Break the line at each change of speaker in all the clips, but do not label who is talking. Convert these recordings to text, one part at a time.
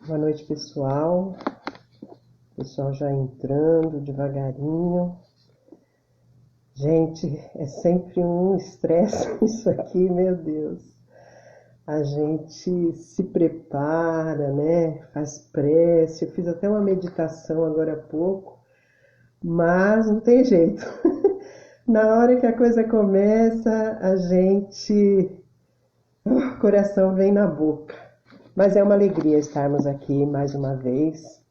Boa noite, pessoal. Pessoal já entrando devagarinho. Gente, é sempre um estresse isso aqui, meu Deus. A gente se prepara, né? Faz prece. Eu fiz até uma meditação agora há pouco, mas não tem jeito. Na hora que a coisa começa, o coração vem na boca. Mas é uma alegria estarmos aqui mais uma vez,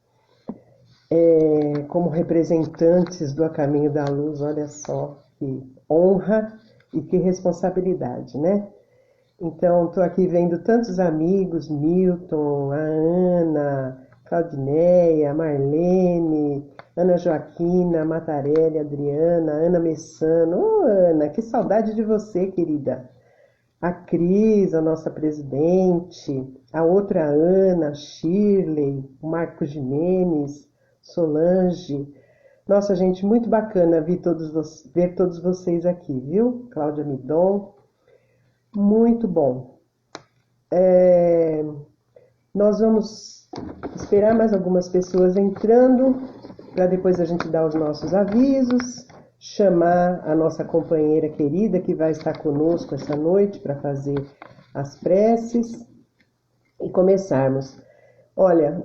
como representantes do A Caminho da Luz. Olha só que honra e que responsabilidade, né? Então, estou aqui vendo tantos amigos, Milton, a Ana, Claudineia, a Marlene, Ana Joaquina, Matarelli, Adriana, Ana Messano. Ô, Ana, que saudade de você, querida. A Cris, a nossa presidente, a outra Ana, Shirley, o Marcos Jimenez, Solange. Nossa, gente, muito bacana ver todos vocês aqui, viu? Cláudia Midon, muito bom. Nós vamos esperar mais algumas pessoas entrando, para depois a gente dar os nossos avisos, chamar a nossa companheira querida que vai estar conosco essa noite para fazer as preces e começarmos. Olha,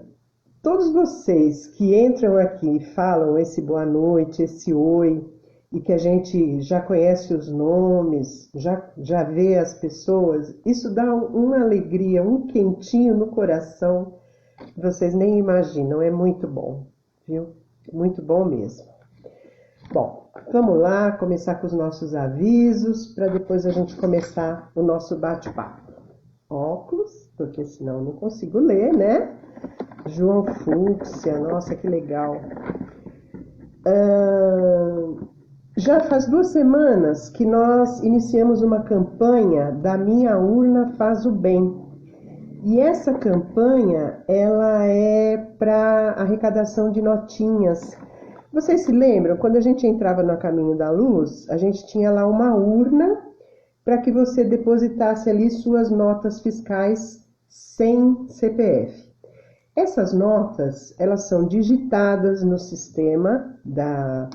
todos vocês que entram aqui e falam esse boa noite, esse oi, e que a gente já conhece os nomes, já vê as pessoas, isso dá uma alegria, um quentinho no coração, vocês nem imaginam, é muito bom, viu? Muito bom mesmo. Bom, vamos lá começar com os nossos avisos, para depois a gente começar o nosso bate-papo. Óculos, porque senão eu não consigo ler, né? João Fúcsia, nossa, que legal. Já faz 2 semanas que nós iniciamos uma campanha da Minha Urna Faz o Bem. E essa campanha, ela é para arrecadação de notinhas. Vocês se lembram, quando a gente entrava no Caminho da Luz, a gente tinha lá uma urna para que você depositasse ali suas notas fiscais sem CPF. Essas notas, elas são digitadas no sistema da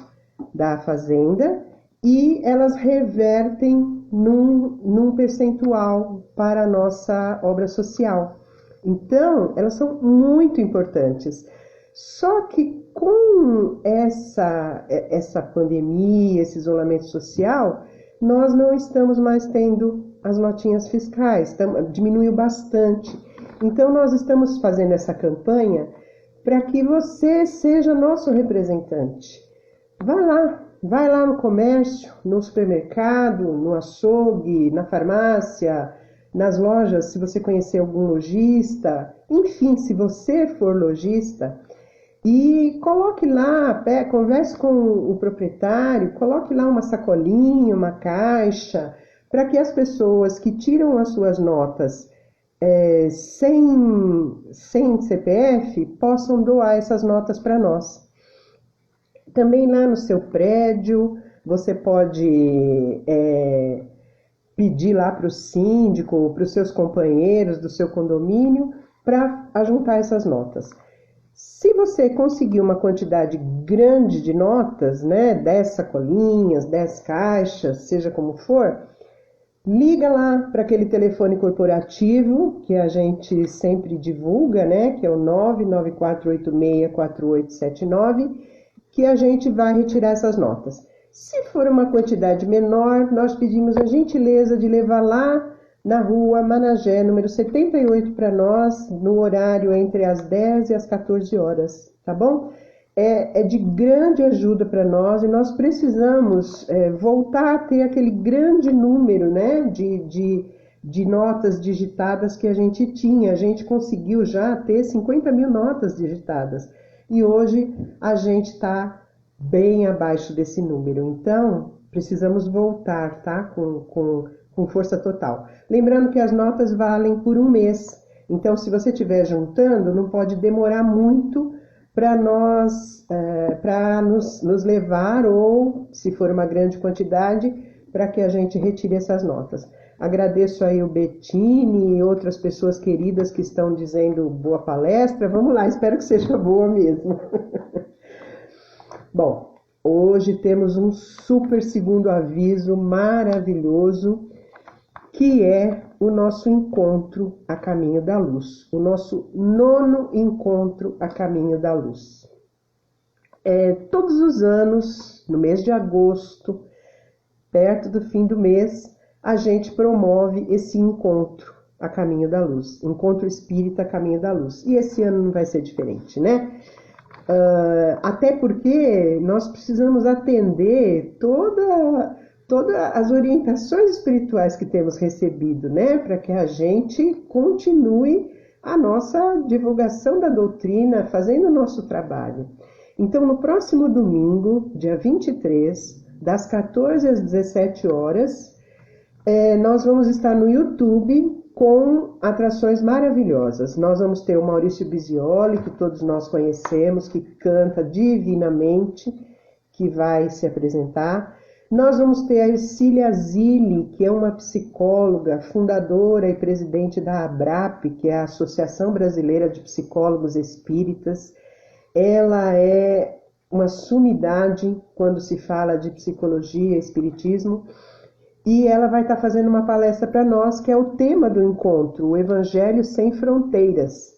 Fazenda e elas revertem num percentual para a nossa obra social. Então, elas são muito importantes. Só que com essa pandemia, esse isolamento social, nós não estamos mais tendo as notinhas fiscais, diminuiu bastante. Então, nós estamos fazendo essa campanha para que você seja nosso representante. Vai lá no comércio, no supermercado, no açougue, na farmácia, nas lojas, se você conhecer algum lojista, enfim, se você for lojista, e coloque lá, converse com o proprietário, coloque lá uma sacolinha, uma caixa, para que as pessoas que tiram as suas notas sem CPF possam doar essas notas para nós. Também lá no seu prédio, você pode pedir lá para o síndico, para os seus companheiros do seu condomínio, para ajuntar essas notas. Se você conseguir uma quantidade grande de notas, né, 10 sacolinhas, 10 caixas, seja como for, liga lá para aquele telefone corporativo que a gente sempre divulga, né, que é o 994864879, que a gente vai retirar essas notas. Se for uma quantidade menor, nós pedimos a gentileza de levar lá na rua Managé, número 78, para nós, no horário entre as 10 e as 14 horas, tá bom? É de grande ajuda para nós e nós precisamos voltar a ter aquele grande número, né, de notas digitadas que a gente tinha. A gente conseguiu já ter 50 mil notas digitadas e hoje a gente está bem abaixo desse número. Então, precisamos voltar, tá? Com força total. Lembrando que as notas valem por 1 mês. Então, se você estiver juntando, não pode demorar muito para nos levar, ou, se for uma grande quantidade, para que a gente retire essas notas. Agradeço aí o Bettini e outras pessoas queridas que estão dizendo boa palestra. Vamos lá, espero que seja boa mesmo. Bom, hoje temos um super segundo aviso maravilhoso, que é o nosso encontro a caminho da luz, o nosso 9º encontro a caminho da luz. Todos os anos, no mês de agosto, perto do fim do mês, a gente promove esse encontro a caminho da luz, encontro espírita a caminho da luz. E esse ano não vai ser diferente, né? Até porque nós precisamos atender todas as orientações espirituais que temos recebido, né? Para que a gente continue a nossa divulgação da doutrina, fazendo o nosso trabalho. Então, no próximo domingo, dia 23, das 14 às 17 horas, nós vamos estar no YouTube com atrações maravilhosas. Nós vamos ter o Maurício Bisioli, que todos nós conhecemos, que canta divinamente, que vai se apresentar. Nós vamos ter a Ercília Zilli, que é uma psicóloga, fundadora e presidente da ABRAP, que é a Associação Brasileira de Psicólogos Espíritas. Ela é uma sumidade quando se fala de psicologia e espiritismo. E ela vai estar fazendo uma palestra para nós, que é o tema do encontro, o Evangelho Sem Fronteiras.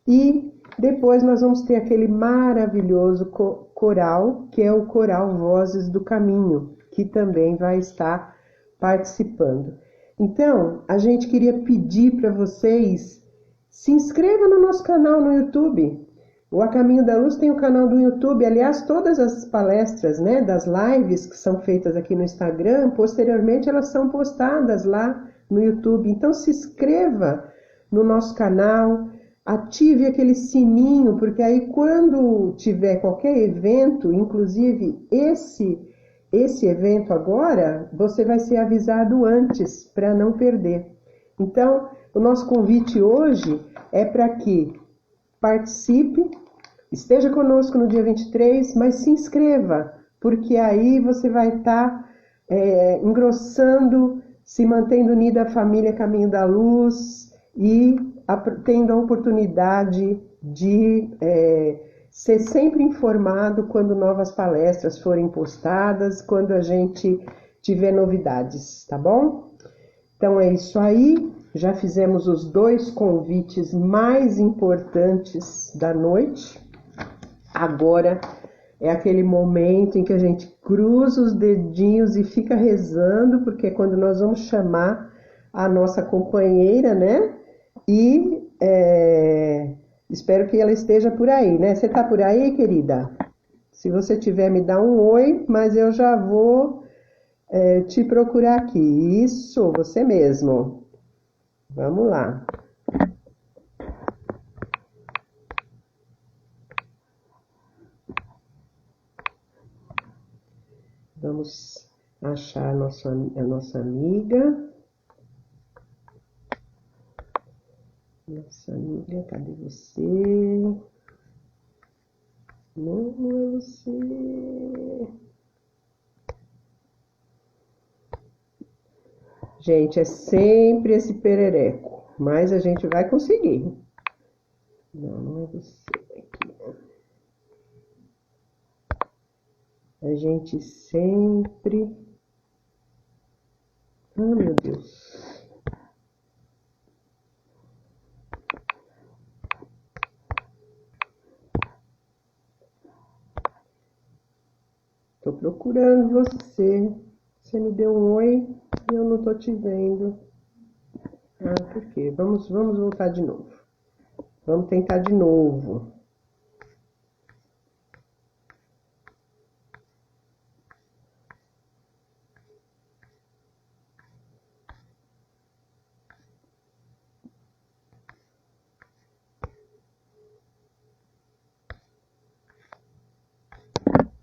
E depois nós vamos ter aquele maravilhoso coral, que é o Coral Vozes do Caminho, que também vai estar participando. Então, a gente queria pedir para vocês, se inscrevam no nosso canal no YouTube. O A Caminho da Luz tem o canal do YouTube. Aliás, todas as palestras, né, das lives que são feitas aqui no Instagram, posteriormente elas são postadas lá no YouTube. Então se inscreva no nosso canal, ative aquele sininho, porque aí quando tiver qualquer evento, inclusive esse evento agora, você vai ser avisado antes para não perder. Então, o nosso convite hoje é para que participe, esteja conosco no dia 23, mas se inscreva, porque aí você vai estar engrossando, se mantendo unida à família Caminho da Luz e tendo a oportunidade de ser sempre informado quando novas palestras forem postadas, quando a gente tiver novidades, tá bom? Então é isso aí. Já fizemos os 2 convites mais importantes da noite. Agora é aquele momento em que a gente cruza os dedinhos e fica rezando, porque é quando nós vamos chamar a nossa companheira, né? E espero que ela esteja por aí, né? Você tá por aí, querida? Se você tiver, me dá um oi, mas eu já vou te procurar aqui. Isso, você mesmo. Vamos lá. Vamos achar a nossa amiga. Nossa amiga, cadê você? Não é você. Gente, é sempre esse perereco, mas a gente vai conseguir. Não é você aqui. A gente sempre... Ah, meu Deus. Tô procurando você. Você me deu um oi e eu não tô te vendo. Ah, por quê? Vamos voltar de novo. Vamos tentar de novo.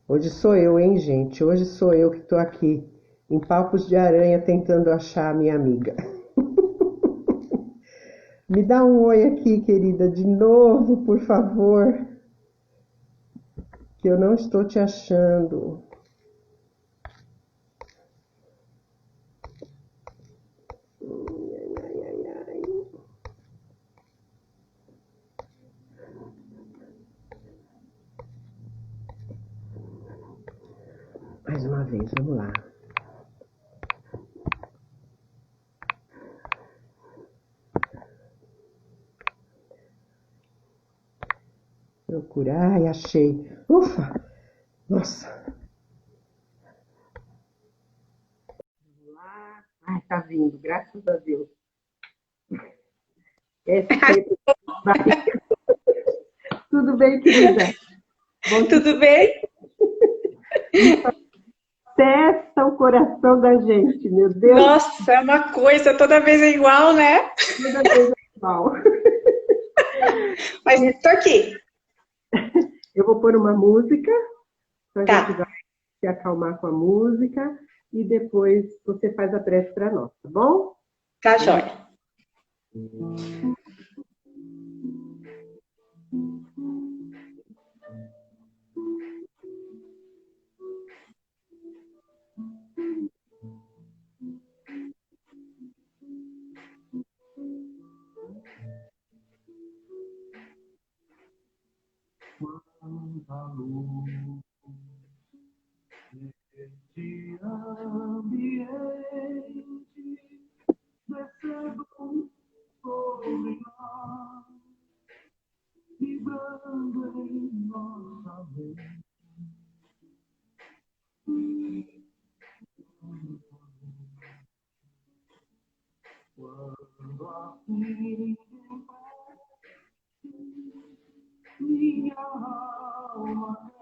Hoje sou eu, hein, gente? Hoje sou eu que tô aqui, em papos de aranha, tentando achar a minha amiga. Me dá um oi aqui, querida, de novo, por favor, que eu não estou te achando. Mais uma vez, vamos lá. Procurar, ai, achei. Ufa! Nossa! Vamos lá. Ai, tá vindo, graças a Deus. Esse tempo vai. Tudo bem, querida? Bom,
Tudo bem?
testa o coração da gente, meu Deus.
Nossa, é uma coisa, toda vez é igual, né?
Toda vez é igual.
Mas tô aqui.
Eu vou pôr uma música, a
Tá,
gente vai se acalmar com a música e depois você faz a prece para nós, tá bom?
tá jóia.
Quanta luz neste ambiente descendo sobre nós, vibrando em nossa mente. Quando assim minha alma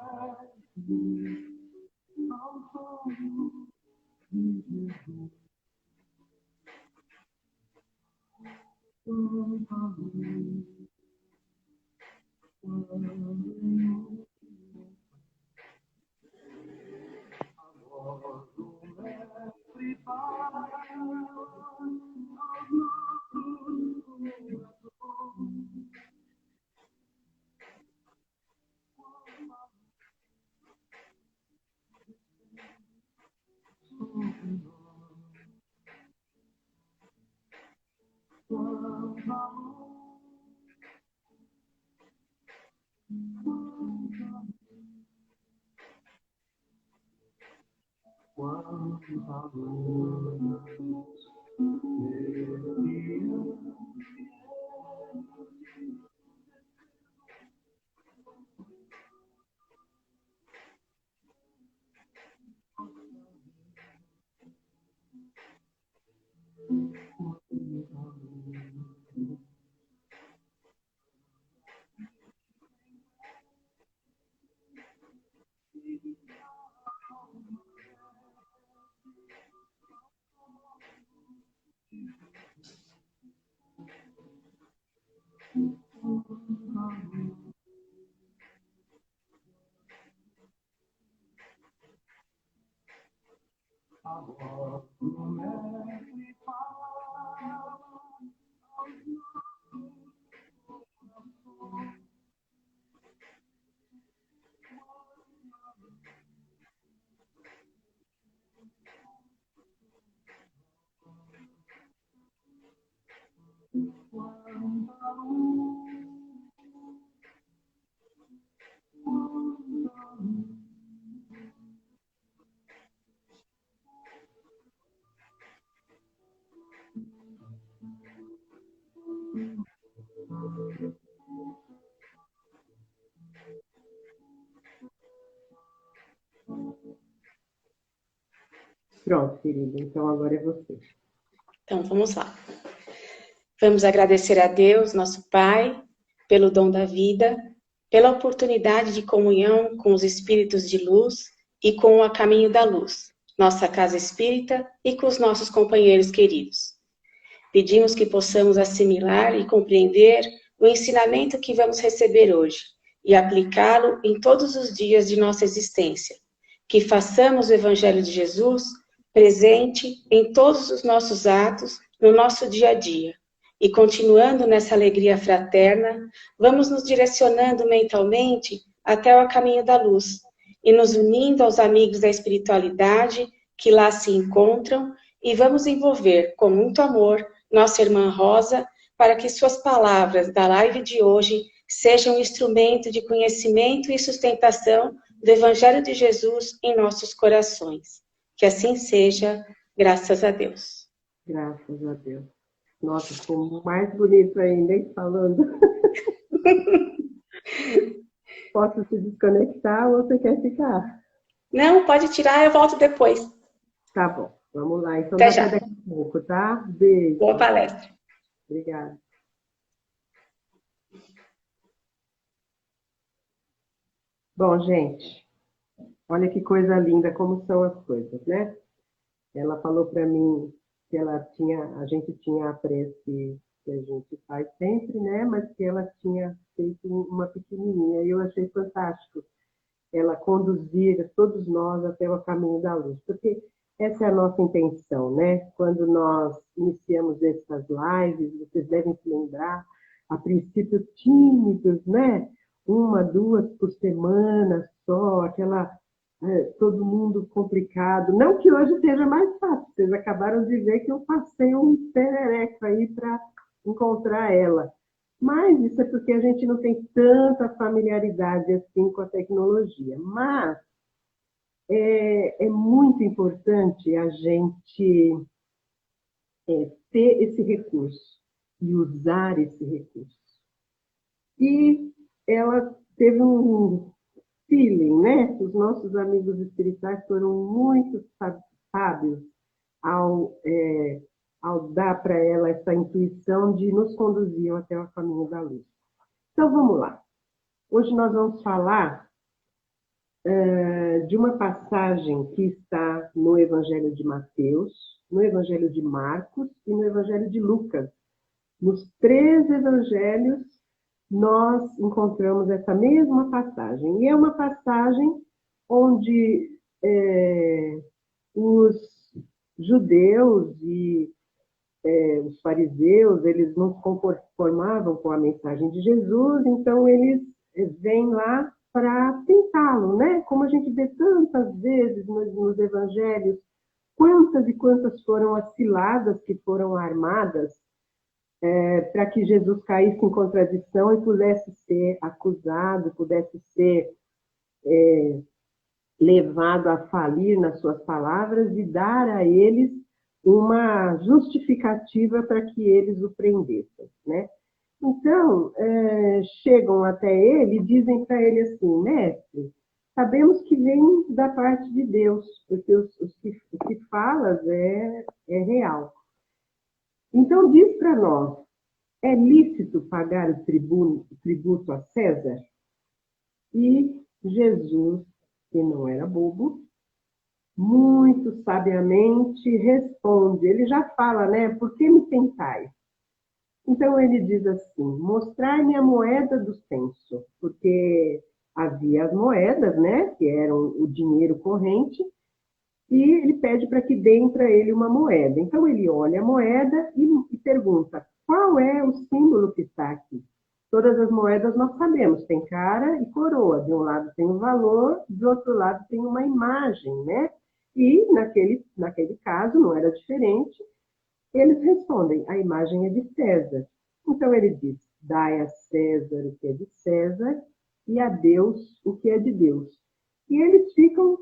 cresce ao som de Jesus. Quanta luz quando a voz do mestre fala aos nossos corações.
Pronto, querida. Então agora é você.
Então vamos lá. Vamos agradecer a Deus, nosso Pai, pelo dom da vida, pela oportunidade de comunhão com os espíritos de luz e com o caminho da luz, nossa casa espírita e com os nossos companheiros queridos. Pedimos que possamos assimilar e compreender o ensinamento que vamos receber hoje e aplicá-lo em todos os dias de nossa existência. Que façamos o Evangelho de Jesus presente em todos os nossos atos, no nosso dia a dia. E continuando nessa alegria fraterna, vamos nos direcionando mentalmente até o caminho da luz e nos unindo aos amigos da espiritualidade que lá se encontram e vamos envolver com muito amor nossa irmã Rosa para que suas palavras da live de hoje sejam um instrumento de conhecimento e sustentação do Evangelho de Jesus em nossos corações. Que assim seja, graças a Deus.
Graças a Deus. Nossa, ficou mais bonito ainda, hein, falando. Posso se desconectar ou você quer ficar?
Não, pode tirar, eu volto depois.
Tá bom, vamos lá. Então,
Até
até
já.
daqui a pouco, tá? Beijo.
Boa palestra.
Obrigada. Bom, gente, olha que coisa linda como são as coisas, né? Ela falou para mim que a gente tinha a prece que a gente faz sempre, né? Mas que ela tinha feito uma pequenininha. E eu achei fantástico ela conduzir todos nós até o caminho da luz, porque essa é a nossa intenção, né? Quando nós iniciamos essas lives, vocês devem se lembrar, a princípio tímidos, né? Uma, duas por semana só, todo mundo complicado. Não que hoje seja mais fácil, vocês acabaram de ver que eu passei um perereco aí para encontrar ela. Mas isso é porque a gente não tem tanta familiaridade assim com a tecnologia. Mas é muito importante a gente ter esse recurso e usar esse recurso. E ela teve um feeling, né? Os nossos amigos espirituais foram muito sábios ao, ao dar para ela essa intuição de nos conduzir até o caminho da luz. Então, vamos lá. Hoje nós vamos falar de uma passagem que está no Evangelho de Mateus, no Evangelho de Marcos e no Evangelho de Lucas. Nos três evangelhos, nós encontramos essa mesma passagem. E é uma passagem onde os judeus e os fariseus, eles não se conformavam com a mensagem de Jesus, então eles vêm lá para tentá-lo, né? Como a gente vê tantas vezes nos evangelhos, quantas e quantas foram as ciladas que foram armadas para que Jesus caísse em contradição e pudesse ser acusado, pudesse ser levado a falir nas suas palavras e dar a eles uma justificativa para que eles o prendessem, né? Então, chegam até ele e dizem para ele assim, mestre, sabemos que vem da parte de Deus, porque o que falas é real. Então, diz para nós, é lícito pagar o tributo a César? E Jesus, que não era bobo, muito sabiamente responde. Ele já fala, né? Por que me tentais? Então ele diz assim, mostrai-me a moeda do censo, porque havia as moedas, né? Que eram o dinheiro corrente, e ele pede para que deem para ele uma moeda. Então ele olha a moeda e pergunta, qual é o símbolo que está aqui? Todas as moedas nós sabemos, tem cara e coroa. De um lado tem um valor, do outro lado tem uma imagem, né? E naquele caso não era diferente. Eles respondem, a imagem é de César. Então ele diz, dai a César o que é de César e a Deus o que é de Deus. E eles ficam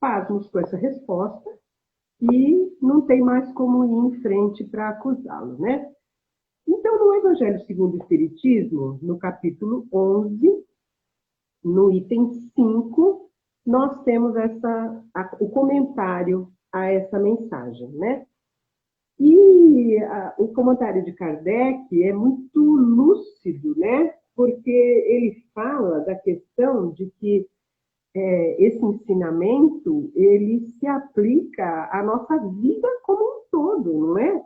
pasmos com essa resposta e não tem mais como ir em frente para acusá-lo, né? Então, no Evangelho segundo o Espiritismo, no capítulo 11, no item 5, nós temos o comentário a essa mensagem, né? E o comentário de Kardec é muito lúcido, né? Porque ele fala da questão de que esse ensinamento, ele se aplica à nossa vida como um todo, não é?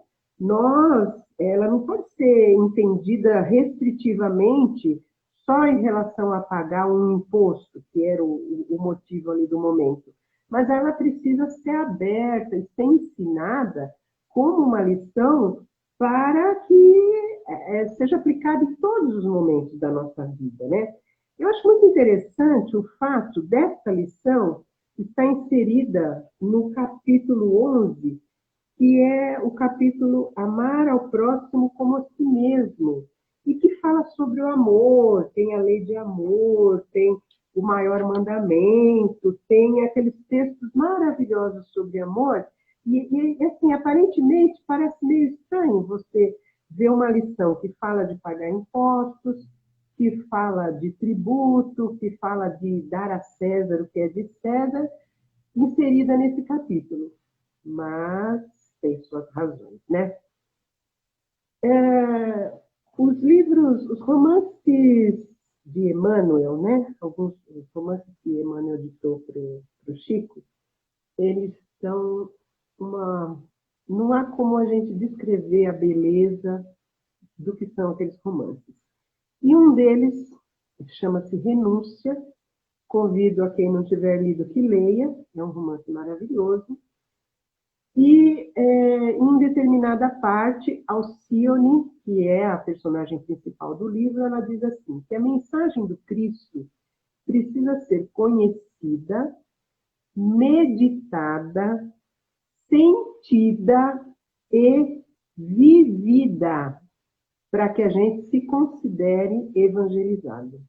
Ela não pode ser entendida restritivamente só em relação a pagar um imposto, que era o motivo ali do momento, mas ela precisa ser aberta e ser ensinada como uma lição para que seja aplicada em todos os momentos da nossa vida, né? Eu acho muito interessante o fato dessa lição estar inserida no capítulo 11, que é o capítulo Amar ao Próximo como a si mesmo, e que fala sobre o amor, tem a lei de amor, tem o maior mandamento, tem aqueles textos maravilhosos sobre amor, e assim, aparentemente parece meio estranho você ver uma lição que fala de pagar impostos, que fala de tributo, que fala de dar a César o que é de César, inserida nesse capítulo. Mas tem suas razões, né? Os livros, os romances de Emmanuel, né? Alguns romances que Emmanuel ditou para o Chico, eles são uma... Não há como a gente descrever a beleza do que são aqueles romances. E um deles chama-se Renúncia. Convido a quem não tiver lido que leia, é um romance maravilhoso. E em determinada parte, Alcione, que é a personagem principal do livro, ela diz assim, que a mensagem do Cristo precisa ser conhecida, meditada, sentida e vivida, para que a gente se considere evangelizado.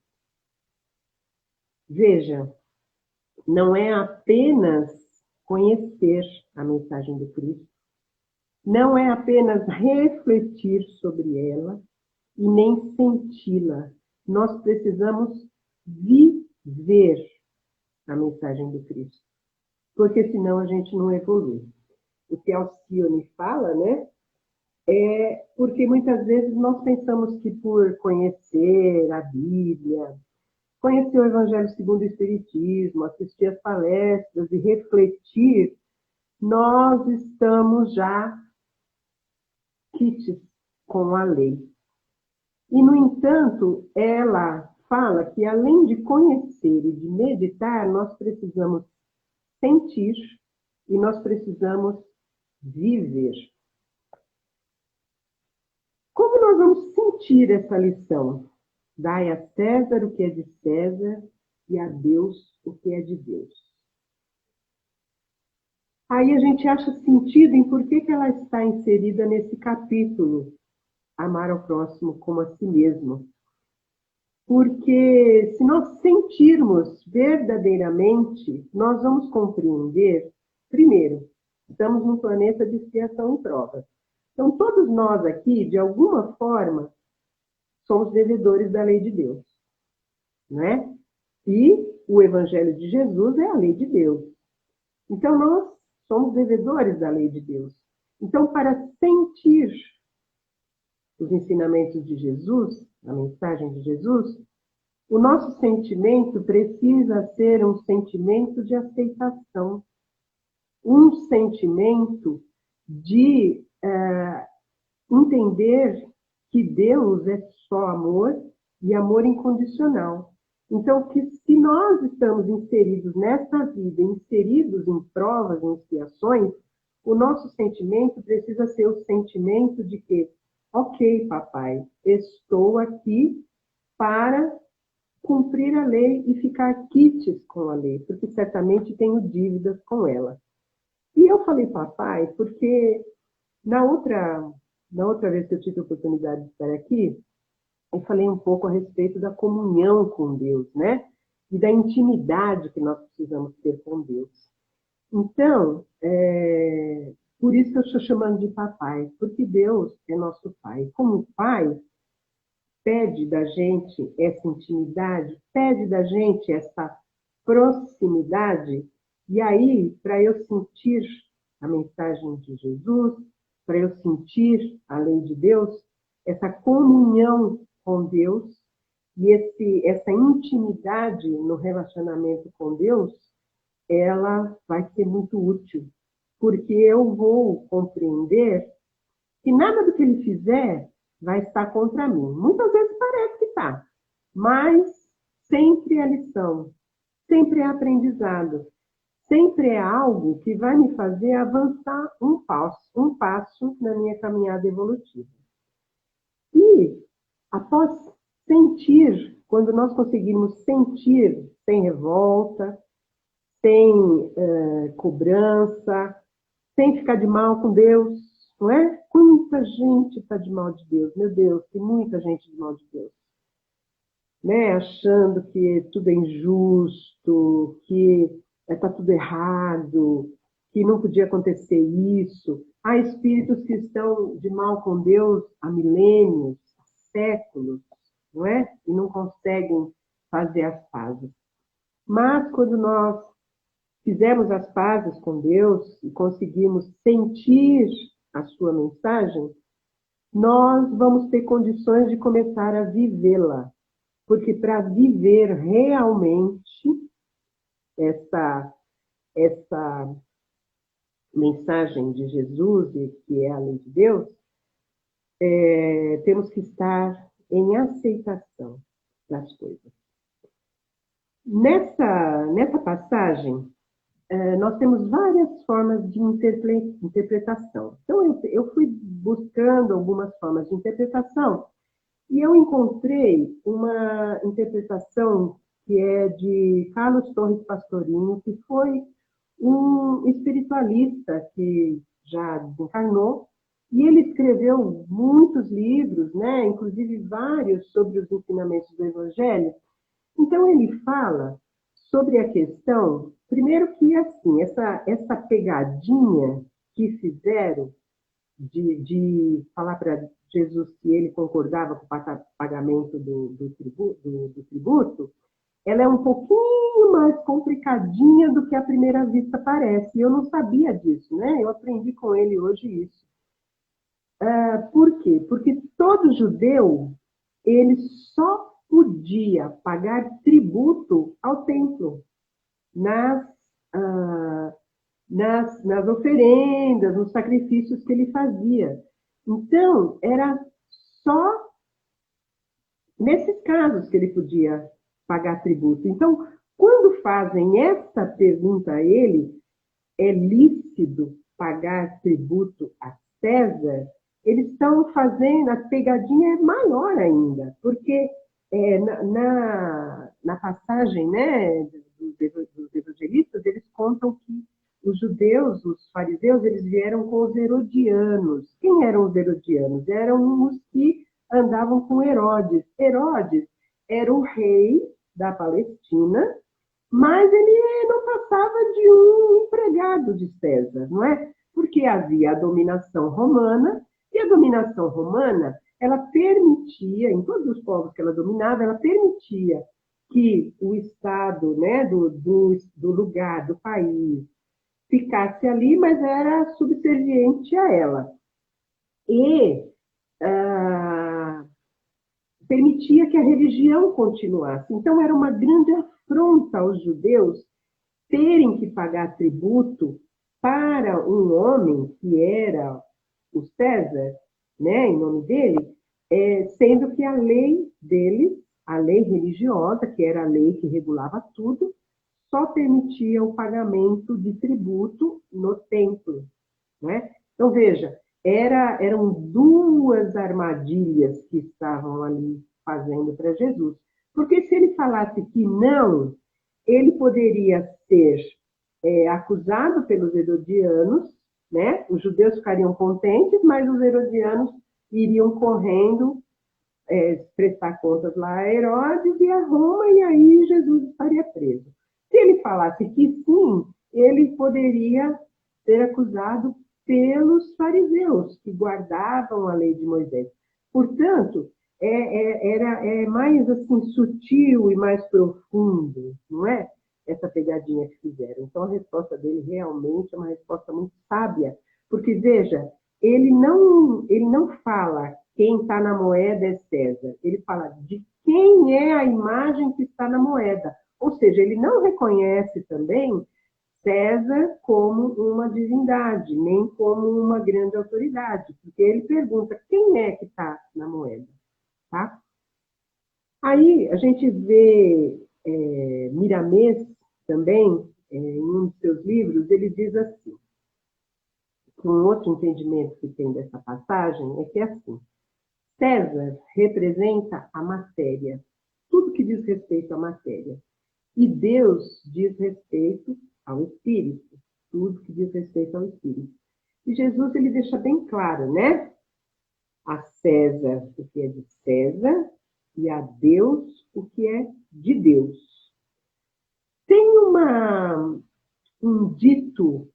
Veja, não é apenas conhecer a mensagem do Cristo, não é apenas refletir sobre ela e nem senti-la. Nós precisamos viver a mensagem do Cristo, porque senão a gente não evolui. O que Alcione fala, né? É porque muitas vezes nós pensamos que por conhecer a Bíblia, conhecer o Evangelho segundo o Espiritismo, assistir às palestras e refletir, nós estamos já quites com a lei. E, no entanto, ela fala que, além de conhecer e de meditar, nós precisamos sentir e nós precisamos viver. Como nós vamos sentir essa lição? Dai a César o que é de César e a Deus o que é de Deus. Aí a gente acha sentido em por que ela está inserida nesse capítulo, amar ao próximo como a si mesmo. Porque se nós sentirmos verdadeiramente, nós vamos compreender, primeiro, estamos num planeta de expiação e prova. Então, todos nós aqui, de alguma forma, somos devedores da lei de Deus, não é? E o Evangelho de Jesus é a lei de Deus. Então, nós somos devedores da lei de Deus. Então, para sentir os ensinamentos de Jesus, a mensagem de Jesus, o nosso sentimento precisa ser um sentimento de aceitação, um sentimento de entender que Deus é só amor e amor incondicional. Então, que se nós estamos inseridos nessa vida, inseridos em provas, em expiações, o nosso sentimento precisa ser o sentimento de que, ok, papai, estou aqui para cumprir a lei e ficar quites com a lei, porque certamente tenho dívidas com ela. E eu falei papai porque na outra vez que eu tive a oportunidade de estar aqui, eu falei um pouco a respeito da comunhão com Deus, né? E da intimidade que nós precisamos ter com Deus. Então, por isso que eu estou chamando de papai, porque Deus é nosso pai. Como pai, pede da gente essa intimidade, pede da gente essa proximidade, e aí, para eu sentir a mensagem de Jesus, para eu sentir a lei de Deus, essa comunhão com Deus e essa intimidade no relacionamento com Deus, ela vai ser muito útil, porque eu vou compreender que nada do que ele fizer vai estar contra mim. Muitas vezes parece que está, mas sempre é lição, sempre é aprendizado, sempre é algo que vai me fazer avançar um passo na minha caminhada evolutiva. E, após sentir, quando nós conseguirmos sentir sem revolta, sem cobrança, sem ficar de mal com Deus, não é? Quanta gente está de mal de Deus, meu Deus, tem muita gente de mal de Deus. né, achando que tudo é injusto, que está tudo errado, que não podia acontecer isso. Há espíritos que estão de mal com Deus há milênios, há séculos, não é? E não conseguem fazer as pazes. Mas quando nós fizemos as pazes com Deus e conseguimos sentir a sua mensagem, nós vamos ter condições de começar a vivê-la. Porque para viver realmente essa mensagem de Jesus, que é a lei de Deus, temos que estar em aceitação das coisas. Nessa passagem, nós temos várias formas de interpretação. Então, eu fui buscando algumas formas de interpretação e eu encontrei uma interpretação que é de Carlos Torres Pastorinho, que foi um espiritualista que já desencarnou, e ele escreveu muitos livros, né, inclusive vários sobre os ensinamentos do Evangelho. Então, ele fala sobre a questão, primeiro que, assim, essa pegadinha que fizeram de falar para Jesus que ele concordava com o pagamento do tributo, ela é um pouquinho mais complicadinha do que à primeira vista parece. E eu não sabia disso, né? Eu aprendi com ele hoje isso. Por quê? Porque todo judeu, ele só podia pagar tributo ao templo, nas, ah, nas oferendas, nos sacrifícios que ele fazia. Então, era só nesses casos que ele podia pagar tributo. Então, quando fazem essa pergunta a ele, é lícito pagar tributo a César? Eles estão fazendo, a pegadinha é maior ainda, porque na passagem, né, dos evangelistas, eles contam que os judeus, os fariseus, eles vieram com os herodianos. Quem eram os herodianos? Eram os que andavam com Herodes. Herodes era o rei da Palestina, mas ele não passava de um empregado de César, não é? Porque havia a dominação romana, e a dominação romana, ela permitia, em todos os povos que ela dominava, ela permitia que o Estado, né, do lugar, do país, ficasse ali, mas era subserviente a ela. E permitia que a religião continuasse. Então, era uma grande afronta aos judeus terem que pagar tributo para um homem que era o César, né, em nome dele, sendo que a lei dele, a lei religiosa, que era a lei que regulava tudo, só permitia o pagamento de tributo no templo, né? Então, veja, eram duas armadilhas que estavam ali fazendo para Jesus. Porque se ele falasse que não, ele poderia ser acusado pelos herodianos, né? Os judeus ficariam contentes, mas os herodianos iriam correndo prestar contas lá a Herodes e a Roma, e aí Jesus estaria preso. Se ele falasse que sim, ele poderia ser acusado pelos fariseus, que guardavam a lei de Moisés. Portanto, é mais assim, sutil e mais profundo, não é? Essa pegadinha que fizeram. Então, a resposta dele realmente é uma resposta muito sábia, porque, veja, ele não fala quem está na moeda é César, ele fala de quem é a imagem que está na moeda. Ou seja, ele não reconhece também César como uma divindade, nem como uma grande autoridade, porque ele pergunta quem é que está na moeda, tá? Aí a gente vê Miramês também, em um de seus livros, ele diz assim, que um outro entendimento que tem dessa passagem é que é assim, César representa a matéria, tudo que diz respeito à matéria. E Deus diz respeito ao Espírito, tudo que diz respeito ao Espírito. E Jesus, ele deixa bem claro, né? A César o que é de César e a Deus o que é de Deus. Tem um dito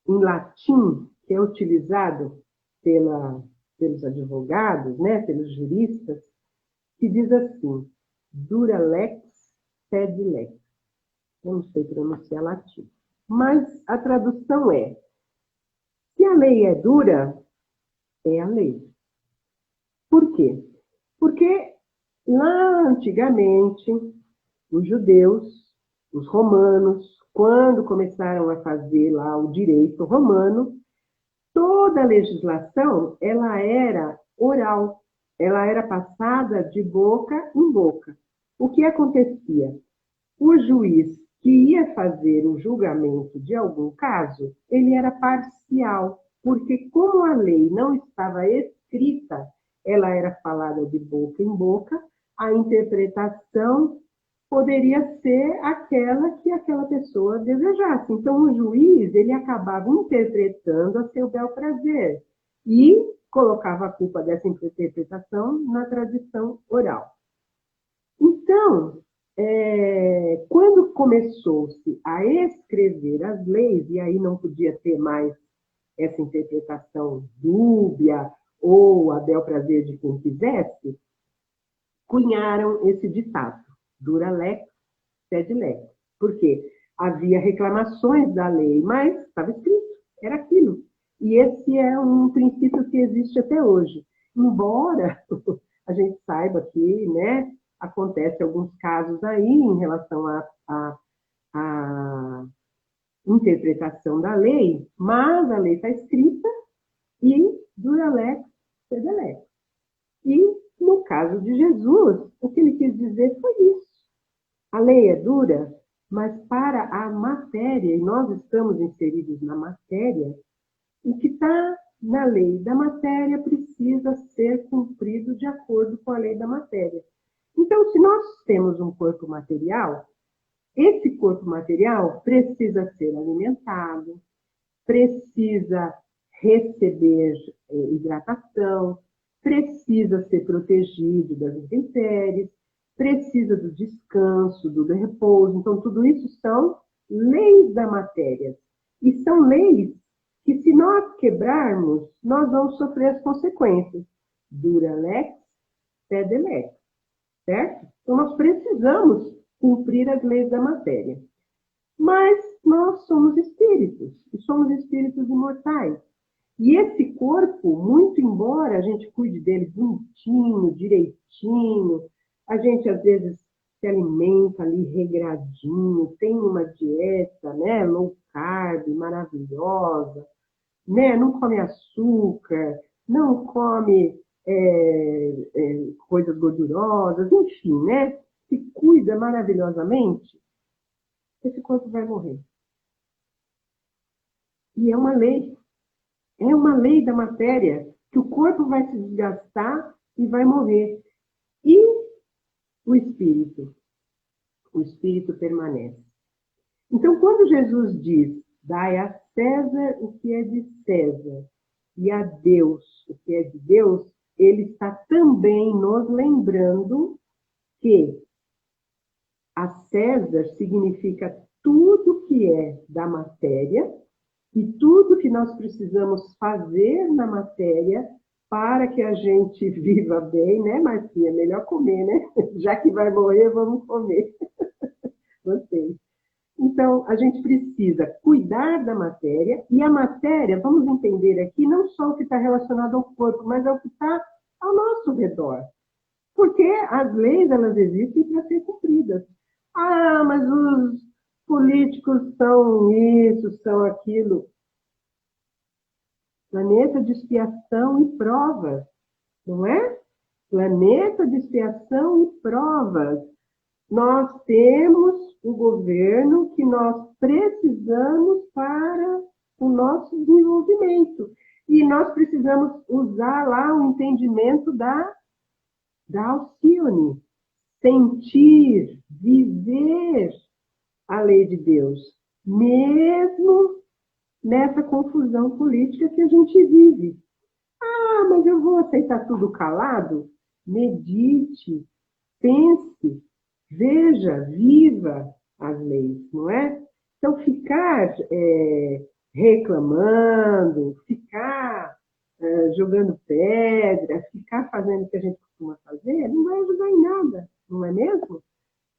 em latim que é utilizado pelos advogados, né, pelos juristas, que diz assim: dura lex, sed lex. Eu não sei pronunciar latim. Mas a tradução é: se a lei é dura, é a lei. Por quê? Porque lá antigamente, os judeus, os romanos, quando começaram a fazer lá o direito romano, toda a legislação ela era oral, ela era passada de boca em boca. O que acontecia? O juiz que ia fazer o julgamento de algum caso, ele era parcial, porque como a lei não estava escrita, ela era falada de boca em boca, a interpretação poderia ser aquela que aquela pessoa desejasse. Então, o juiz, ele acabava interpretando a seu bel prazer e colocava a culpa dessa interpretação na tradição oral. Então, quando começou-se a escrever as leis, e aí não podia ter mais essa interpretação dúbia ou a bel prazer de quem quisesse, cunharam esse ditado: dura lex, sed lex. Por quê? Havia reclamações da lei, mas estava escrito, era aquilo. E esse é um princípio que existe até hoje. Embora a gente saiba que, né, acontece alguns casos aí em relação à interpretação da lei, mas a lei está escrita e dura lex, sed lex. E, no caso de Jesus, o que ele quis dizer foi isso. A lei é dura, mas para a matéria, e nós estamos inseridos na matéria, o que está na lei da matéria precisa ser cumprido de acordo com a lei da matéria. Então, se nós temos um corpo material, esse corpo material precisa ser alimentado, precisa receber hidratação, precisa ser protegido das intempéries, precisa do descanso, do repouso. Então, tudo isso são leis da matéria. E são leis que, se nós quebrarmos, nós vamos sofrer as consequências. Dura lex, sed lex. Certo? Então, nós precisamos cumprir as leis da matéria. Mas nós somos espíritos, e somos espíritos imortais. E esse corpo, muito embora a gente cuide dele bonitinho, direitinho, a gente às vezes se alimenta ali regradinho, tem uma dieta, né, low carb, maravilhosa, né, não come açúcar, não come coisas gordurosas, enfim, né, se cuida maravilhosamente, esse corpo vai morrer. E é uma lei da matéria, que o corpo vai se desgastar e vai morrer. E o espírito? O espírito permanece. Então, quando Jesus diz: dai a César o que é de César e a Deus o que é de Deus, ele está também nos lembrando que a César significa tudo que é da matéria e tudo que nós precisamos fazer na matéria para que a gente viva bem, né, Marcinha? É melhor comer, né? Já que vai morrer, vamos comer. Gostei. Então, a gente precisa cuidar da matéria, e a matéria, vamos entender aqui, não só o que está relacionado ao corpo, mas ao que está ao nosso redor. Porque as leis, elas existem para ser cumpridas. Ah, mas os políticos são isso, são aquilo. Planeta de expiação e provas, não é? Planeta de expiação e provas. Nós temos o governo que nós precisamos para o nosso desenvolvimento. E nós precisamos usar lá o entendimento da Alcione. Sentir, viver a lei de Deus. Mesmo nessa confusão política que a gente vive. Ah, mas eu vou aceitar tudo calado? Medite, pense, veja, viva as leis, não é? Então, ficar reclamando, ficar jogando pedra, ficar fazendo o que a gente costuma fazer, não vai ajudar em nada, não é mesmo?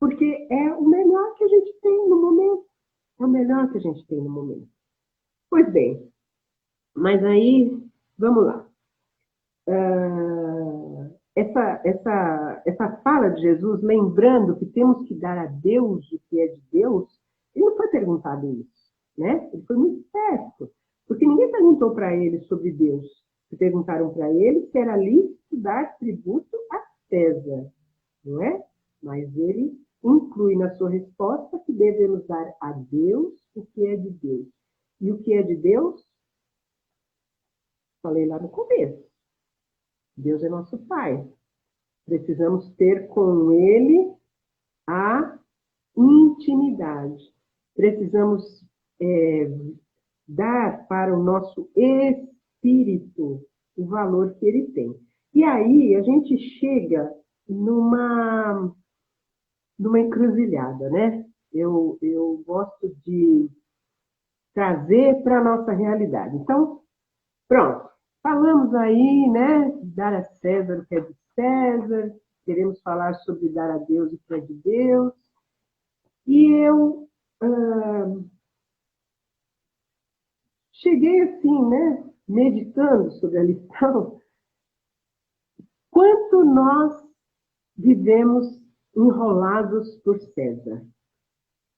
Porque é o melhor que a gente tem no momento. É o melhor que a gente tem no momento. Pois bem, mas aí, vamos lá. Essa fala de Jesus, lembrando que temos que dar a Deus o que é de Deus, ele não foi perguntado isso, né? Ele foi muito certo, porque ninguém perguntou para ele sobre Deus. Perguntaram para ele se era lícito dar tributo a César, não é? Mas ele inclui na sua resposta que devemos dar a Deus o que é de Deus. E o que é de Deus? Falei lá no começo. Deus é nosso Pai. Precisamos ter com Ele a intimidade. Precisamos dar para o nosso espírito o valor que ele tem. E aí a gente chega numa encruzilhada, né? Eu gosto de trazer para a nossa realidade. Então, pronto. Falamos aí, né? Dar a César o que é de César. Queremos falar sobre dar a Deus o que é de Deus. E eu cheguei assim, né? Meditando sobre a lição. Quanto nós vivemos enrolados por César?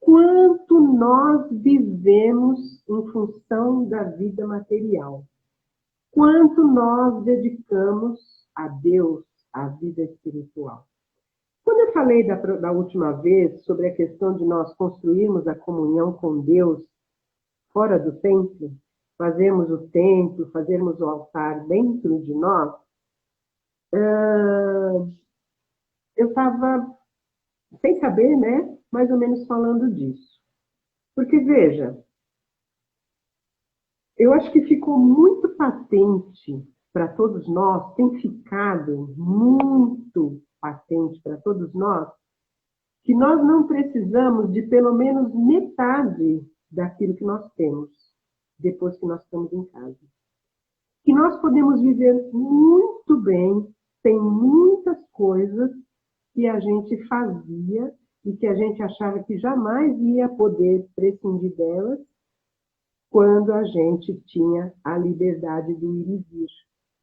Quanto nós vivemos em função da vida material? Quanto nós dedicamos a Deus, a vida espiritual? Quando eu falei da última vez sobre a questão de nós construirmos a comunhão com Deus fora do templo, fazermos o templo, fazermos o altar dentro de nós, eu estava, sem saber, né, mais ou menos falando disso. Porque, veja, eu acho que ficou muito patente para todos nós, tem ficado muito patente para todos nós, que nós não precisamos de pelo menos metade daquilo que nós temos depois que nós estamos em casa. Que nós podemos viver muito bem, sem muitas coisas que a gente fazia e que a gente achava que jamais ia poder prescindir delas, quando a gente tinha a liberdade do ir e vir,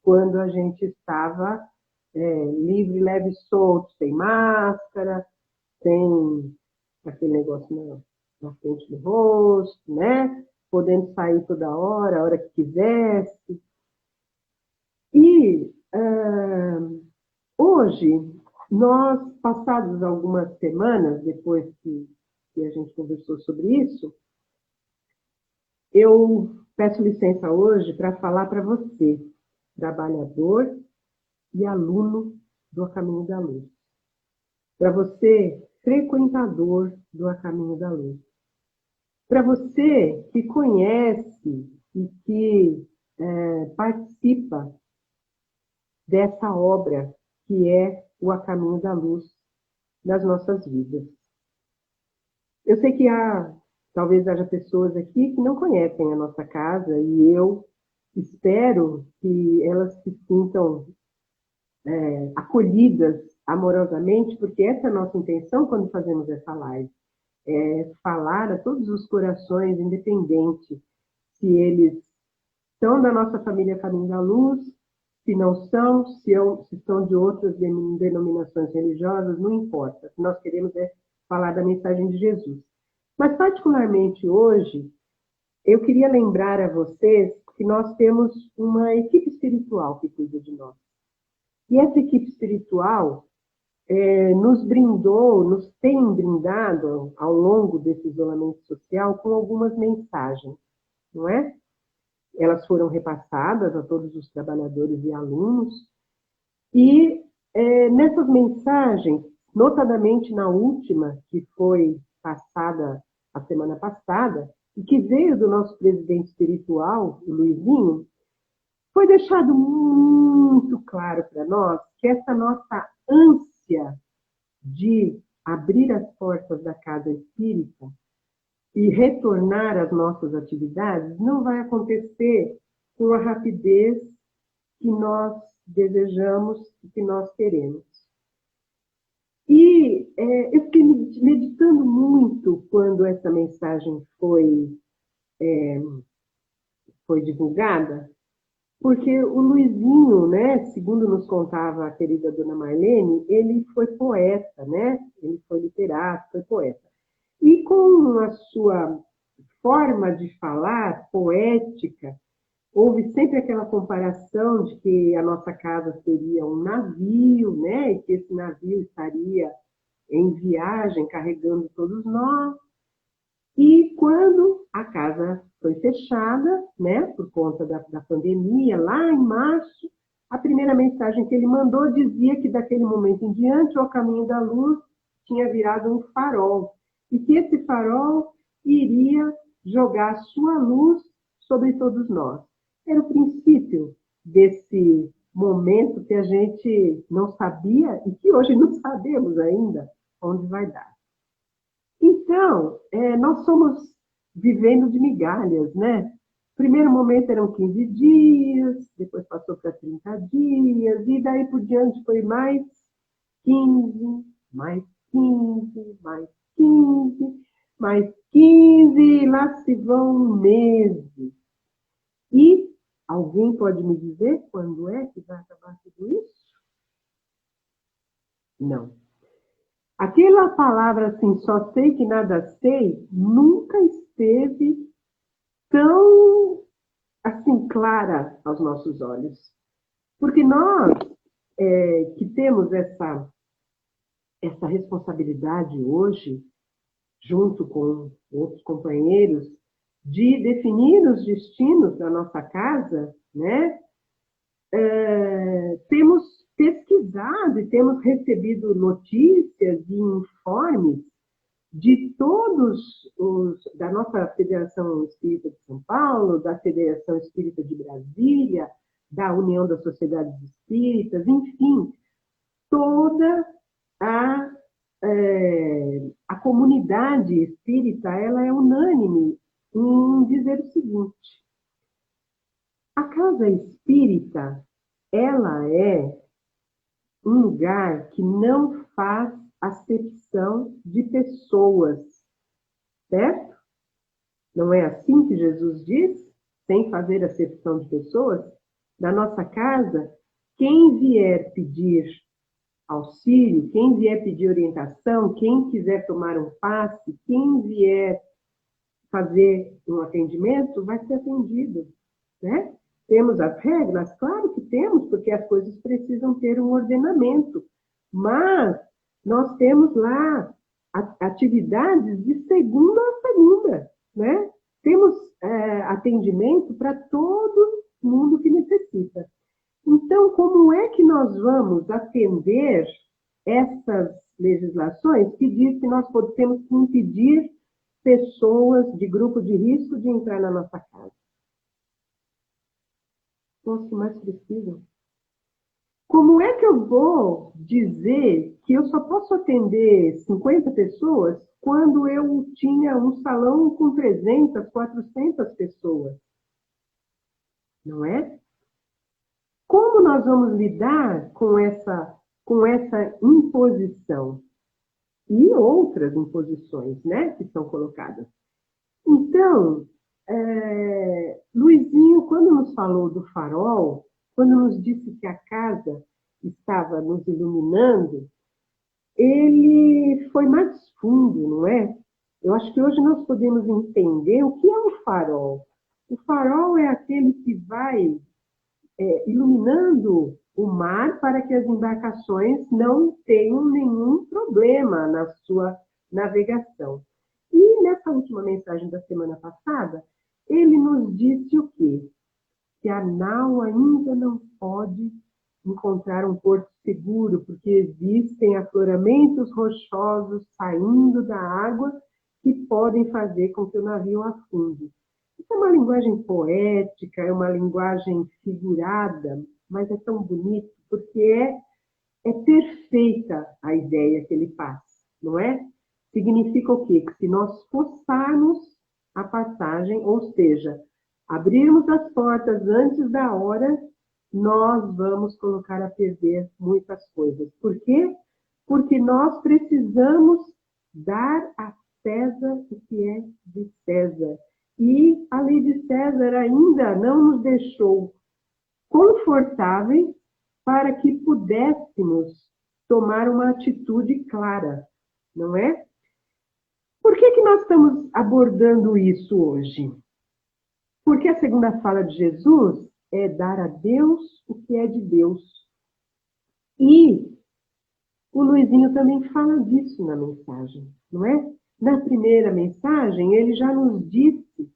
quando a gente estava livre, leve e solto, sem máscara, sem aquele negócio na frente do rosto, né? Podendo sair toda hora, a hora que quisesse. E hoje, nós, passadas algumas semanas, depois que a gente conversou sobre isso, eu peço licença hoje para falar para você, trabalhador e aluno do A Caminho da Luz. Para você, frequentador do A Caminho da Luz. Para você que conhece e que participa dessa obra que é o A Caminho da Luz nas nossas vidas. Eu sei que talvez haja pessoas aqui que não conhecem a nossa casa e eu espero que elas se sintam acolhidas amorosamente, porque essa é a nossa intenção quando fazemos essa live. É falar a todos os corações, independente se eles são da nossa família Caminho da Luz, se não são, se são de outras denominações religiosas, não importa. O que nós queremos é falar da mensagem de Jesus. Mas, particularmente hoje, eu queria lembrar a vocês que nós temos uma equipe espiritual que cuida de nós. E essa equipe espiritual nos tem brindado ao longo desse isolamento social com algumas mensagens, não é? Elas foram repassadas a todos os trabalhadores e alunos, e nessas mensagens, notadamente na última, que foi passada a semana passada, e que veio do nosso presidente espiritual, o Luizinho, foi deixado muito claro para nós que essa nossa ânsia de abrir as portas da casa espírita e retornar às nossas atividades não vai acontecer com a rapidez que nós desejamos e que nós queremos. E eu fiquei meditando muito quando essa mensagem foi divulgada, porque o Luizinho, né, segundo nos contava a querida dona Marlene, ele foi poeta, né? Ele foi literato, foi poeta. E com a sua forma de falar, poética, houve sempre aquela comparação de que a nossa casa seria um navio, né? E que esse navio estaria em viagem, carregando todos nós. E quando a casa foi fechada, né, por conta da pandemia, lá em março, a primeira mensagem que ele mandou dizia que daquele momento em diante o caminho da luz tinha virado um farol e que esse farol iria jogar sua luz sobre todos nós. Era o princípio desse momento que a gente não sabia e que hoje não sabemos ainda onde vai dar. Então, nós somos vivendo de migalhas, né? Primeiro momento eram 15 dias, depois passou para 30 dias, e daí por diante foi mais 15, mais 15, mais 15, mais 15, e lá se vão meses. E alguém pode me dizer quando é que vai acabar tudo isso? Não. Aquela palavra assim, só sei que nada sei, nunca esteve tão assim clara aos nossos olhos. Porque nós que temos essa responsabilidade hoje, junto com outros companheiros, de definir os destinos da nossa casa, né? Temos pesquisado e temos recebido notícias e informes de todos da nossa Federação Espírita de São Paulo, da Federação Espírita de Brasília, da União das Sociedades Espíritas, enfim, toda a comunidade espírita, ela é unânime em dizer o seguinte: a casa espírita, ela é um lugar que não faz acepção de pessoas, certo? Não é assim que Jesus diz? Sem fazer acepção de pessoas? Na nossa casa, quem vier pedir auxílio, quem vier pedir orientação, quem quiser tomar um passe, quem vier fazer um atendimento, vai ser atendido, né? Temos as regras? Claro que temos, porque as coisas precisam ter um ordenamento. Mas nós temos lá atividades de segunda a segunda, né? Temos atendimento para todo mundo que necessita. Então, como é que nós vamos atender essas legislações que diz que nós temos que impedir pessoas de grupo de risco de entrar na nossa casa? Nossa, mais precisam. Como é que eu vou dizer que eu só posso atender 50 pessoas quando eu tinha um salão com 300, 400 pessoas? Não é? Como nós vamos lidar com essa imposição? E outras imposições, né, que são colocadas. Então, Luizinho, quando nos falou do farol, quando nos disse que a casa estava nos iluminando, ele foi mais fundo, não é? Eu acho que hoje nós podemos entender o que é um farol. O farol é aquele que vai iluminando o mar para que as embarcações não tenham nenhum problema na sua navegação. E nessa última mensagem da semana passada, ele nos disse o quê? Que a nau ainda não pode encontrar um porto seguro, porque existem afloramentos rochosos saindo da água que podem fazer com que o navio afunde. Isso é uma linguagem poética, é uma linguagem figurada, mas é tão bonito, porque é perfeita a ideia que ele passa, não é? Significa o quê? Que se nós forçarmos a passagem, ou seja, abrirmos as portas antes da hora, nós vamos colocar a perder muitas coisas. Por quê? Porque nós precisamos dar a César o que é de César. E a lei de César ainda não nos deixou confortáveis para que pudéssemos tomar uma atitude clara, não é? Por que nós estamos abordando isso hoje? Porque a segunda fala de Jesus é dar a Deus o que é de Deus. E o Luizinho também fala disso na mensagem, não é? Na primeira mensagem, ele já nos disse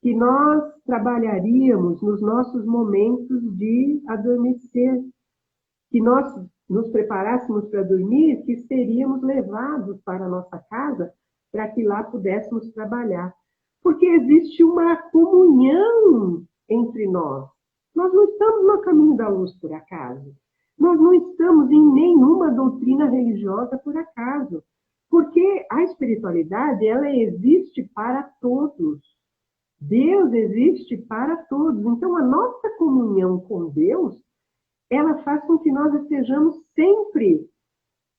que nós trabalharíamos nos nossos momentos de adormecer, que nós nos preparássemos para dormir, que seríamos levados para a nossa casa para que lá pudéssemos trabalhar. Porque existe uma comunhão entre nós. Nós não estamos no caminho da luz por acaso. Nós não estamos em nenhuma doutrina religiosa por acaso. Porque a espiritualidade, ela existe para todos. Deus existe para todos. Então, a nossa comunhão com Deus, ela faz com que nós estejamos sempre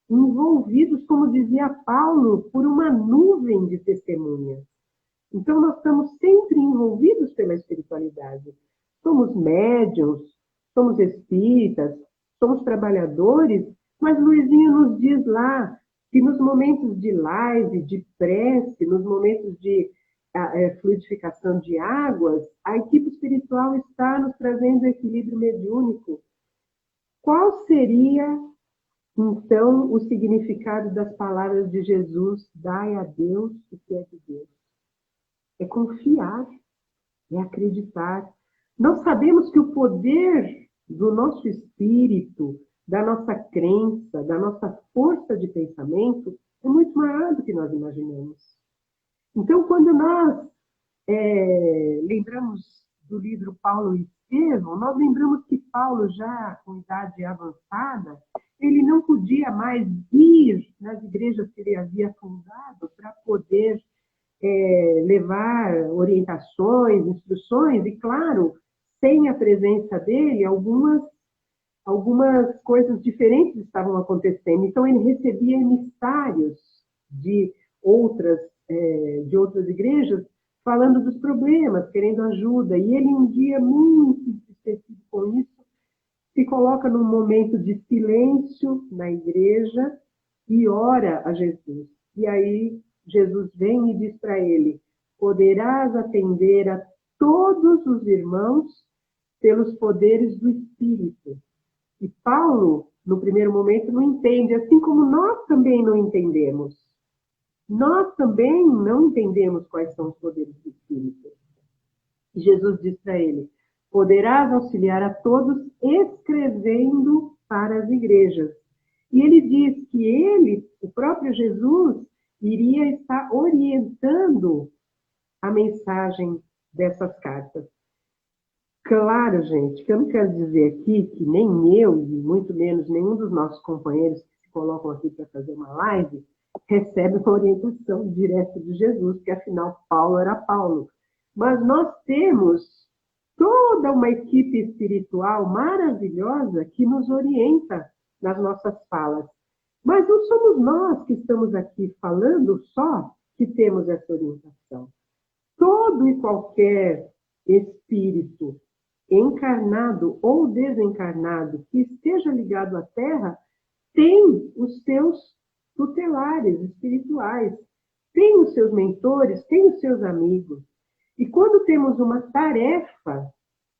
envolvidos, como dizia Paulo, por uma nuvem de testemunhas. Então, nós estamos sempre envolvidos pela espiritualidade. Somos médiuns, somos espíritas, somos trabalhadores, mas Luizinho nos diz lá que nos momentos de live, de prece, nos momentos de fluidificação de águas, a equipe espiritual está nos trazendo equilíbrio mediúnico. Qual seria, então, o significado das palavras de Jesus? Dai a Deus o que é de Deus. É confiar, é acreditar. Nós sabemos que o poder do nosso espírito, da nossa crença, da nossa força de pensamento é muito maior do que nós imaginamos. Então, quando nós lembramos do livro Paulo e Estevão, nós lembramos que Paulo, já com idade avançada, ele não podia mais ir nas igrejas que ele havia fundado para poder levar orientações, instruções, e claro, sem a presença dele, algumas coisas diferentes estavam acontecendo. Então, ele recebia emissários de outras igrejas, falando dos problemas, querendo ajuda. E ele, um dia, muito entristecido com isso, se coloca num momento de silêncio na igreja e ora a Jesus. E aí, Jesus vem e diz para ele: poderás atender a todos os irmãos pelos poderes do Espírito. E Paulo, no primeiro momento, não entende, assim como nós também não entendemos. Nós também não entendemos quais são os poderes do Espírito. E Jesus diz para ele: poderás auxiliar a todos escrevendo para as igrejas. E ele diz que ele, o próprio Jesus, iria estar orientando a mensagem dessas cartas. Claro, gente, que eu não quero dizer aqui que nem eu, e muito menos nenhum dos nossos companheiros que se colocam aqui para fazer uma live, recebe uma orientação direta de Jesus, porque afinal Paulo era Paulo. Mas nós temos toda uma equipe espiritual maravilhosa que nos orienta nas nossas falas. Mas não somos nós que estamos aqui falando só que temos essa orientação. Todo e qualquer espírito encarnado ou desencarnado que esteja ligado à Terra tem os seus tutelares espirituais, tem os seus mentores, tem os seus amigos. E quando temos uma tarefa,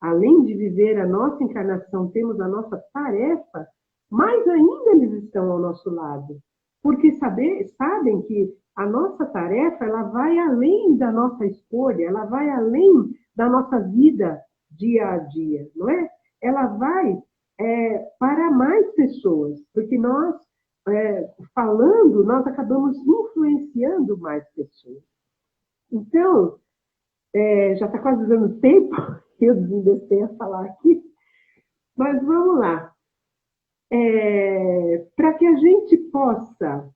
além de viver a nossa encarnação, temos a nossa tarefa, mais ainda eles estão ao nosso lado. Porque sabem que a nossa tarefa, ela vai além da nossa escolha, ela vai além da nossa vida dia a dia, não é? Ela vai para mais pessoas, porque nós, falando, nós acabamos influenciando mais pessoas. Então, já está quase dando tempo, eu desembestei a falar aqui, mas vamos lá. Para que a gente possa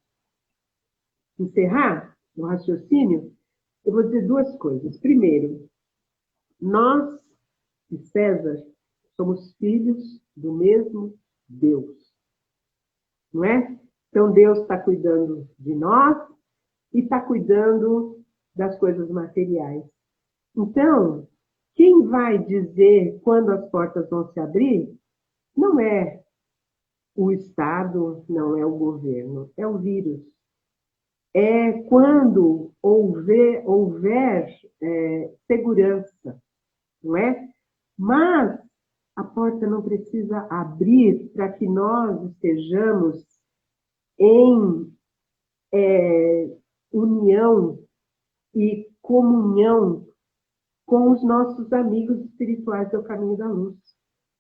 encerrar o raciocínio, eu vou dizer duas coisas. Primeiro, nós e César somos filhos do mesmo Deus, não é? Então, Deus está cuidando de nós e está cuidando das coisas materiais. Então, quem vai dizer quando as portas vão se abrir não é o Estado, não é o governo, é o vírus. É quando houver segurança, não é? Mas a porta não precisa abrir para que nós estejamos em união e comunhão com os nossos amigos espirituais do Caminho da Luz.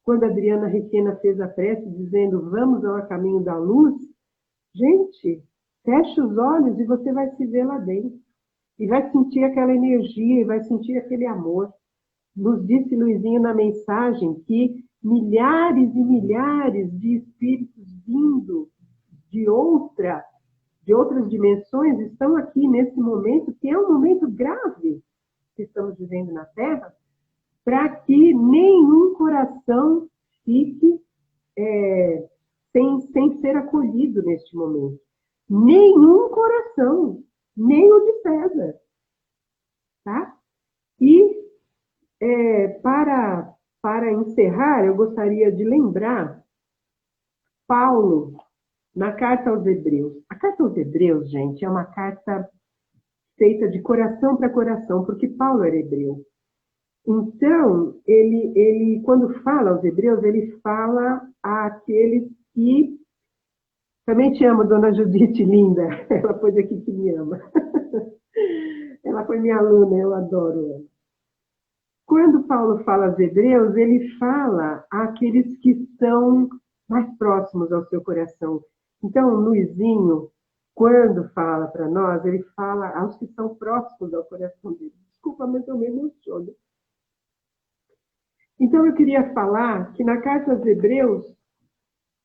Quando a Adriana Requena fez a prece dizendo vamos ao Caminho da Luz, gente, feche os olhos e você vai se ver lá dentro. E vai sentir aquela energia, e vai sentir aquele amor. Nos disse Luizinho na mensagem que milhares e milhares de espíritos vindo de outras dimensões estão aqui nesse momento, que é um momento grave que estamos vivendo na Terra, para que nenhum coração fique sem ser acolhido neste momento. Nenhum coração, nem o de César. Tá? E para encerrar, eu gostaria de lembrar Paulo, na carta aos Hebreus. A carta aos Hebreus, gente, é uma carta feita de coração para coração, porque Paulo era hebreu. Então, ele quando fala aos Hebreus, ele fala àqueles que... Também te amo, dona Judite, linda. Ela pôs aqui que me ama. Ela foi minha aluna, eu adoro ela. Quando Paulo fala aos Hebreus, ele fala àqueles que são mais próximos ao seu coração. Então, Luizinho, quando fala para nós, ele fala aos que são próximos ao coração dele. Desculpa, mas eu me emociono. Então, eu queria falar que na carta aos Hebreus,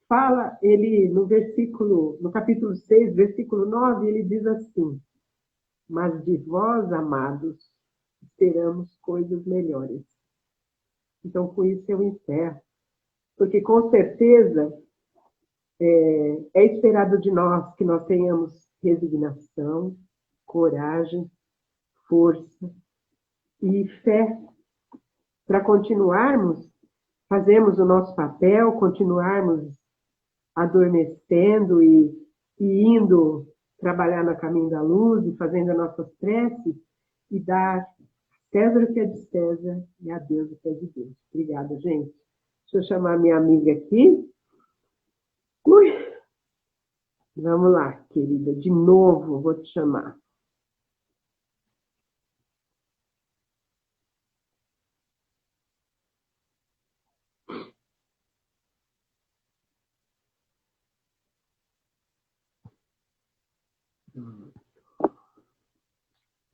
fala ele no capítulo 6, versículo 9, ele diz assim: mas de vós, amados, esperamos coisas melhores. Então, com isso eu encerro. Porque, com certeza, é esperado de nós que nós tenhamos resignação, coragem, força e fé para continuarmos, fazermos o nosso papel, continuarmos adormecendo e indo trabalhar no Caminho da Luz e fazendo as nossas preces e dar a César o que é de César e a Deus o que é de Deus. Obrigada, gente. Deixa eu chamar minha amiga aqui. Ui. Vamos lá, querida. De novo, vou te chamar.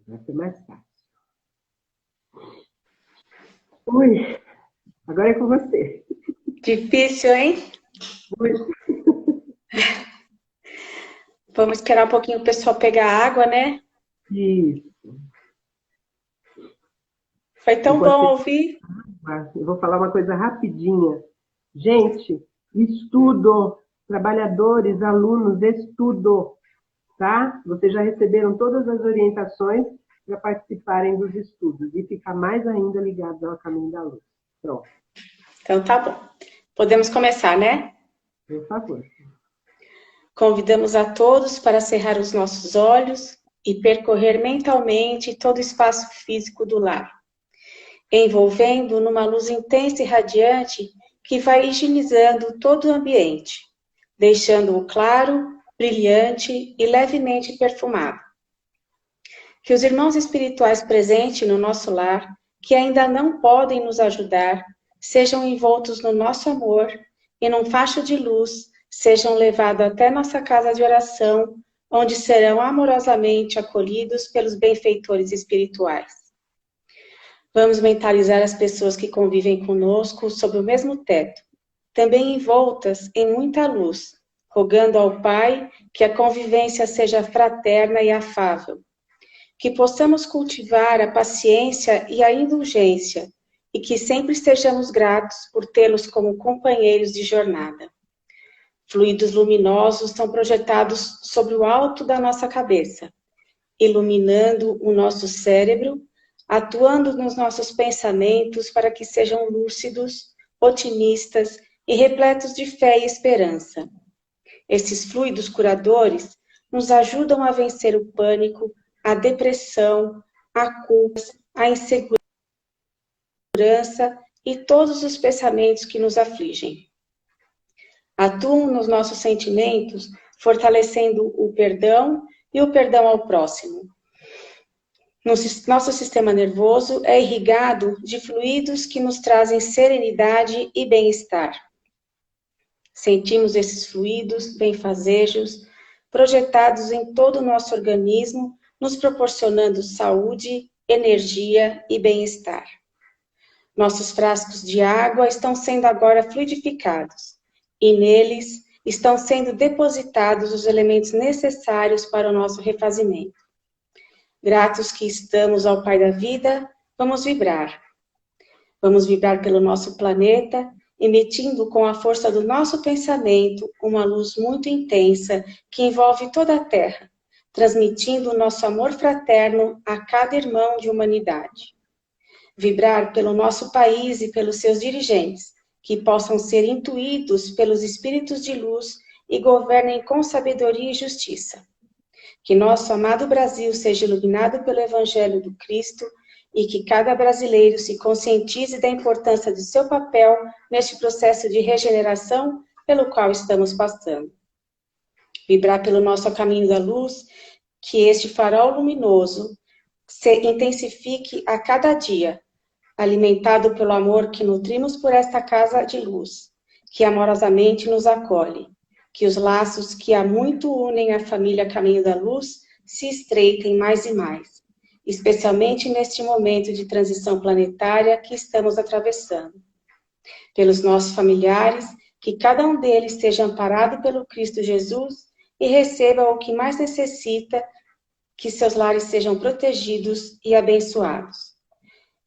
Vai ser mais fácil. Ui, agora é com você.
Difícil, hein?
Ui.
Vamos esperar um pouquinho o pessoal pegar água, né?
Isso.
Foi tão bom ouvir.
Eu vou falar uma coisa rapidinha. Gente, estudo, trabalhadores, alunos, estudo, tá? Vocês já receberam todas as orientações para participarem dos estudos e ficar mais ainda ligados ao Caminho da Luz. Pronto.
Então tá bom. Podemos começar, né?
Por favor.
Convidamos a todos para cerrar os nossos olhos e percorrer mentalmente todo o espaço físico do lar, envolvendo numa luz intensa e radiante que vai higienizando todo o ambiente, deixando-o claro, brilhante e levemente perfumado. Que os irmãos espirituais presentes no nosso lar, que ainda não podem nos ajudar, sejam envoltos no nosso amor e num facho de luz, sejam levados até nossa casa de oração, onde serão amorosamente acolhidos pelos benfeitores espirituais. Vamos mentalizar as pessoas que convivem conosco sob o mesmo teto, também envoltas em muita luz, rogando ao Pai que a convivência seja fraterna e afável, que possamos cultivar a paciência e a indulgência, e que sempre estejamos gratos por tê-los como companheiros de jornada. Fluidos luminosos são projetados sobre o alto da nossa cabeça, iluminando o nosso cérebro, atuando nos nossos pensamentos para que sejam lúcidos, otimistas e repletos de fé e esperança. Esses fluidos curadores nos ajudam a vencer o pânico, a depressão, a culpa, a insegurança e todos os pensamentos que nos afligem. Atuam nos nossos sentimentos, fortalecendo o perdão e o perdão ao próximo. Nosso sistema nervoso é irrigado de fluidos que nos trazem serenidade e bem-estar. Sentimos esses fluidos benfazejos projetados em todo o nosso organismo, nos proporcionando saúde, energia e bem-estar. Nossos frascos de água estão sendo agora fluidificados, e neles estão sendo depositados os elementos necessários para o nosso refazimento. Gratos que estamos ao Pai da vida, vamos vibrar. Vamos vibrar pelo nosso planeta, emitindo com a força do nosso pensamento uma luz muito intensa que envolve toda a Terra, transmitindo o nosso amor fraterno a cada irmão de humanidade. Vibrar pelo nosso país e pelos seus dirigentes, que possam ser intuídos pelos espíritos de luz e governem com sabedoria e justiça. Que nosso amado Brasil seja iluminado pelo Evangelho do Cristo e que cada brasileiro se conscientize da importância de seu papel neste processo de regeneração pelo qual estamos passando. Vibrar pelo nosso caminho da luz, que este farol luminoso se intensifique a cada dia, alimentado pelo amor que nutrimos por esta casa de luz, que amorosamente nos acolhe, que os laços que há muito unem a família Caminho da Luz se estreitem mais e mais, especialmente neste momento de transição planetária que estamos atravessando. Pelos nossos familiares, que cada um deles seja amparado pelo Cristo Jesus e receba o que mais necessita, que seus lares sejam protegidos e abençoados.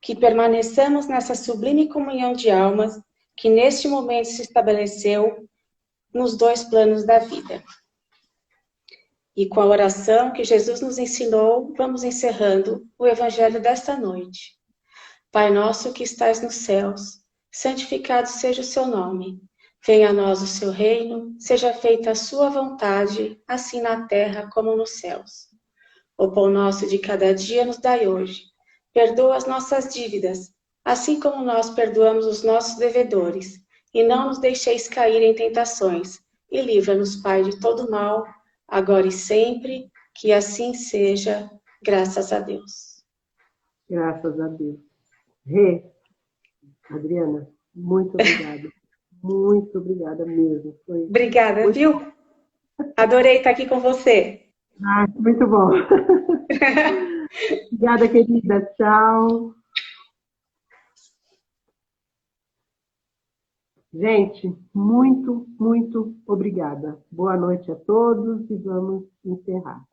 Que permaneçamos nessa sublime comunhão de almas que neste momento se estabeleceu nos dois planos da vida. E com a oração que Jesus nos ensinou, vamos encerrando o Evangelho desta noite. Pai nosso que estais nos céus, santificado seja o seu nome. Venha a nós o seu reino, seja feita a sua vontade, assim na terra como nos céus. O pão nosso de cada dia nos dai hoje. Perdoa as nossas dívidas, assim como nós perdoamos os nossos devedores. E não nos deixeis cair em tentações, e livra-nos, Pai, de todo mal, agora e sempre, que assim seja, graças a Deus.
Graças a Deus. Rê, Adriana, muito obrigada. Muito obrigada mesmo. Foi
Obrigada,
muito...
viu? Adorei estar aqui com você.
Ah, muito bom. Obrigada, querida. Tchau. Gente, muito, muito obrigada. Boa noite a todos e vamos encerrar.